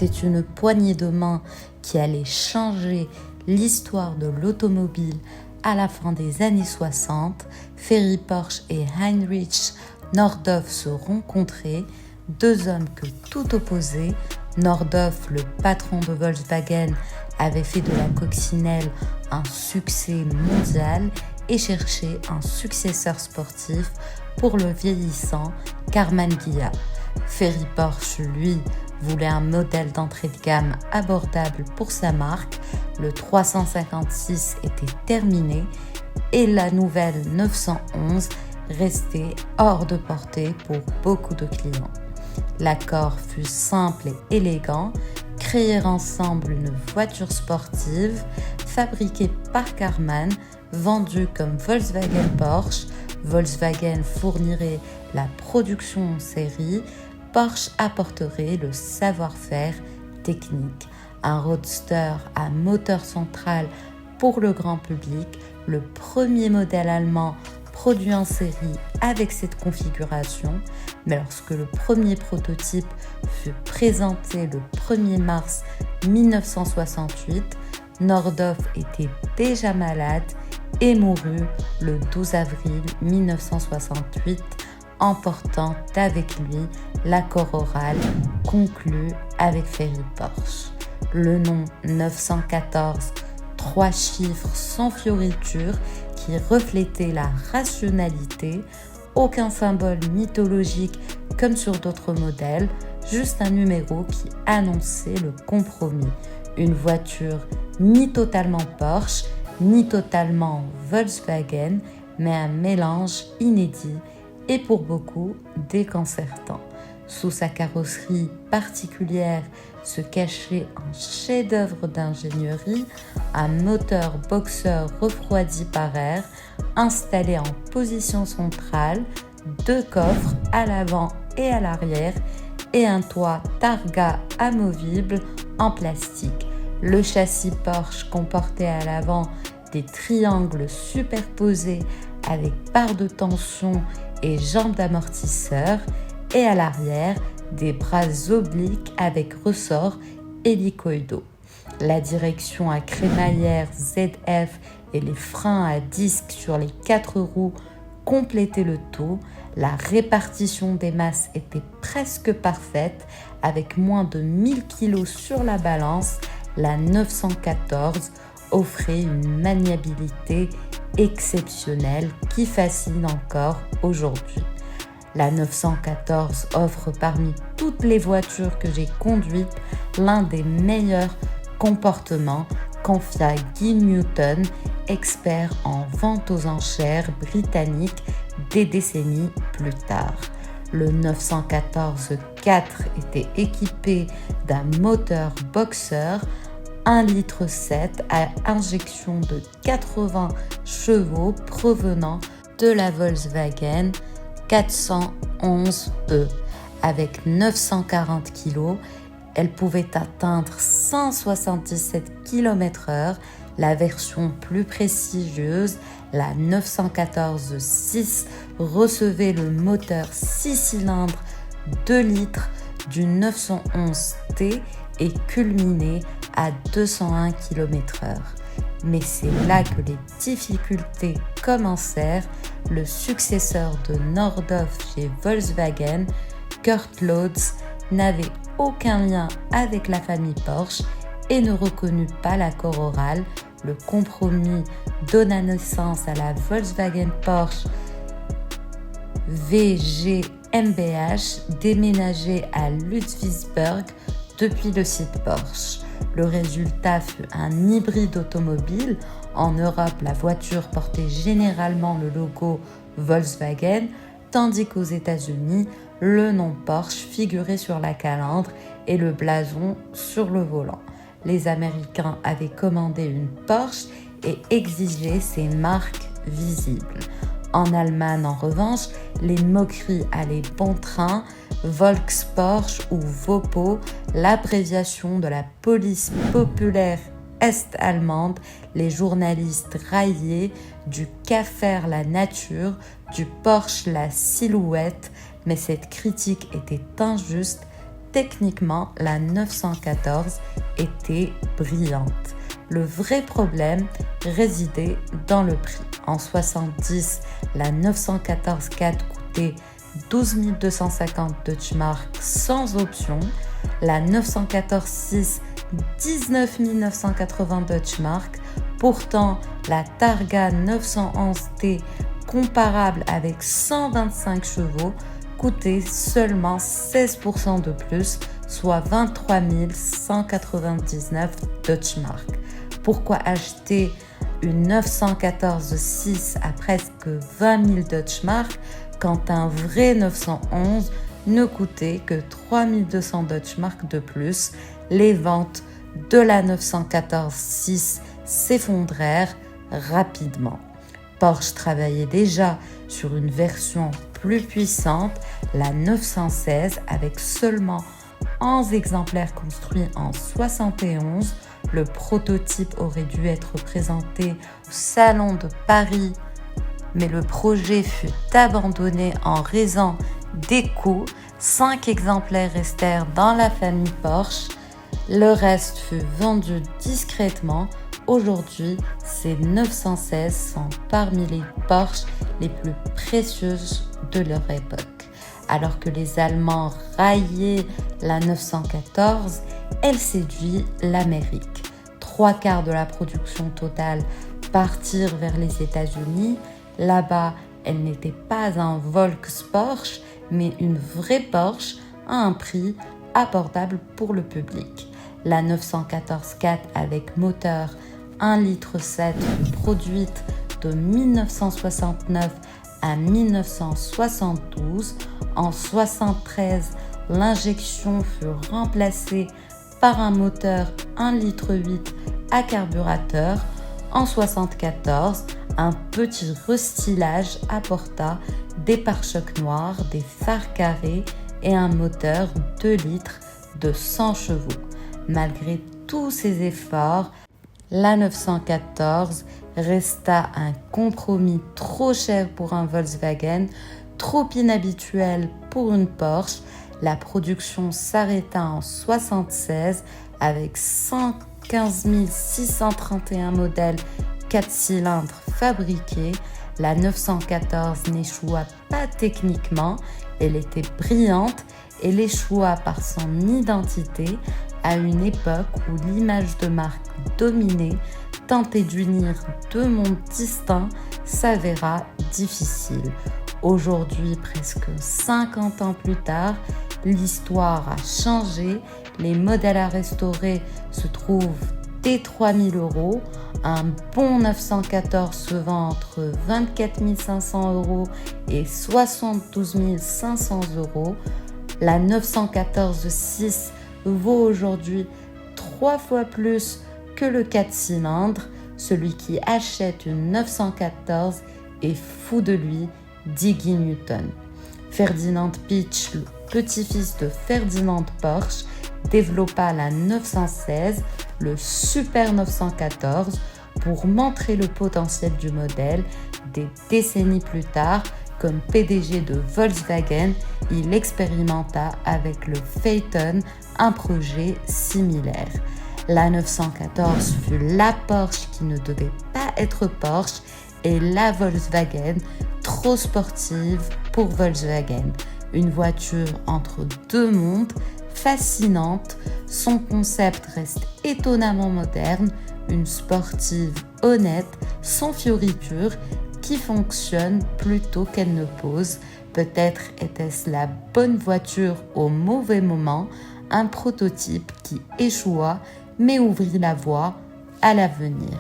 C'était une poignée de main qui allait changer l'histoire de l'automobile à la fin des années 60. Ferry Porsche et Heinrich Nordhoff se rencontraient, deux hommes que tout opposait. Nordhoff, le patron de Volkswagen, avait fait de la coccinelle un succès mondial et cherchait un successeur sportif pour le vieillissant Karmann Ghia. Ferry Porsche, lui, voulait un modèle d'entrée de gamme abordable pour sa marque. Le 356 était terminé et la nouvelle 911 restait hors de portée pour beaucoup de clients. L'accord fut simple et élégant, créer ensemble une voiture sportive fabriquée par Karmann, vendue comme Volkswagen Porsche. Volkswagen fournirait la production en série, Porsche apporterait le savoir-faire technique. Un roadster à moteur central pour le grand public, le premier modèle allemand produit en série avec cette configuration, mais lorsque le premier prototype fut présenté le 1er mars 1968, Nordhoff était déjà malade et mourut le 12 avril 1968, emportant avec lui l'accord oral conclu avec Ferry Porsche. Le nom 914, 3 chiffres sans fioriture qui reflétaient la rationalité, aucun symbole mythologique comme sur d'autres modèles, juste un numéro qui annonçait le compromis. Une voiture ni totalement Porsche, ni totalement Volkswagen, mais un mélange inédit et pour beaucoup déconcertant. Sous sa carrosserie particulière se cachait un chef-d'œuvre d'ingénierie, un moteur boxeur refroidi par air, installé en position centrale, 2 coffres à l'avant et à l'arrière et un toit targa amovible en plastique. Le châssis Porsche comportait à l'avant des triangles superposés avec barres de tension et jambes d'amortisseur, et à l'arrière des bras obliques avec ressorts hélicoïdaux. La direction à crémaillère ZF et les freins à disque sur les 4 roues complétaient le tout. La répartition des masses était presque parfaite, avec moins de 1000 kg sur la balance. La 914 offrait une maniabilité exceptionnelle qui fascine encore aujourd'hui. La 914 offre parmi toutes les voitures que j'ai conduites l'un des meilleurs comportements, confia Guy Newton, expert en vente aux enchères britannique des décennies plus tard. Le 914-4 était équipé d'un moteur boxeur 1,7 litre à injection de 80 chevaux provenant de la Volkswagen 411e. Avec 940 kg, elle pouvait atteindre 177 km/h. La version plus prestigieuse, la 914-6, recevait le moteur 6 cylindres 2 litres du 911T et culminait à 201 km/h. Mais c'est là que les difficultés commencèrent. Le successeur de Nordhoff chez Volkswagen, Kurt Lotz, n'avait aucun lien avec la famille Porsche et ne reconnut pas l'accord oral. Le compromis donna naissance à la Volkswagen Porsche VGmbH, déménagée à Ludwigsburg depuis le site Porsche. Le résultat fut un hybride automobile. En Europe, la voiture portait généralement le logo Volkswagen, tandis qu'aux États-Unis, le nom Porsche figurait sur la calandre et le blason sur le volant. Les Américains avaient commandé une Porsche et exigé ses marques visibles. En Allemagne, en revanche, les moqueries allaient bon train. Volks-Porsche ou Vopo, l'abréviation de la police populaire est-allemande, les journalistes raillaient du Käfer la nature, du Porsche la silhouette, mais cette critique était injuste techniquement, la 914 était brillante. Le vrai problème résidait dans le prix. En 70, la 914 4 coûtait 12 250 Deutschmark sans option. La 914 6, 19 980 Deutschmark. Pourtant, la Targa 911T, comparable avec 125 chevaux, coûtait seulement 16% de plus, soit 23 199 Deutschmark. Pourquoi acheter une 914 6 à presque 20 000 Deutschmark quand un vrai 911 ne coûtait que 3 200 Deutschmark de plus? Les ventes de la 914 6 s'effondrèrent rapidement. Porsche travaillait déjà sur une version plus puissante, la 916, avec seulement 11 exemplaires construits en 71. Le prototype aurait dû être présenté au Salon de Paris, mais le projet fut abandonné en raison des coûts. 5 exemplaires restèrent dans la famille Porsche. Le reste fut vendu discrètement. Aujourd'hui, ces 916 sont parmi les Porsche les plus précieuses de leur époque. Alors que les Allemands raillaient la 914, elle séduit l'Amérique. 3/4 de la production totale partirent vers les États-Unis. Là-bas, elle n'était pas un Volks-Porsche, mais une vraie Porsche à un prix abordable pour le public. La 914 4 avec moteur 1,7 litre fut produite de 1969 à 1972. En 1973, l'injection fut remplacée par un moteur 1,8 litre à carburateur. En 1974, un petit restylage apporta des pare-chocs noirs, des phares carrés et un moteur 2 litres de 100 chevaux. Malgré tous ces efforts, la 914 resta un compromis trop cher pour un Volkswagen, trop inhabituel pour une Porsche. La production s'arrêta en 1976 avec 115 631 modèles 4 cylindres fabriqués. La 914 n'échoua pas techniquement, elle était brillante, elle échoua par son identité à une époque où l'image de marque dominée. Tenter d'unir deux mondes distincts s'avéra difficile. Aujourd'hui, presque 50 ans plus tard, l'histoire a changé. Les modèles à restaurer se trouvent dès 3 000 €. Un bon 914 se vend entre 24 500 € et 72 500 €. La 914 6 vaut aujourd'hui 3 fois plus que le 4 cylindres. Celui qui achète une 914 est fou de lui, dit Guy Newton. Ferdinand Piëch, le petit-fils de Ferdinand Porsche, développa la 916, le Super 914, pour montrer le potentiel du modèle. Des décennies plus tard, comme PDG de Volkswagen, il expérimenta avec le Phaeton un projet similaire. La 914 fut la Porsche qui ne devait pas être Porsche et la Volkswagen trop sportive pour Volkswagen. Une voiture entre deux mondes, fascinante, son concept reste étonnamment moderne, une sportive honnête, sans fioritures, qui fonctionne plutôt qu'elle ne pose. Peut-être était-ce la bonne voiture au mauvais moment, un prototype qui échoua mais ouvrit la voie à l'avenir.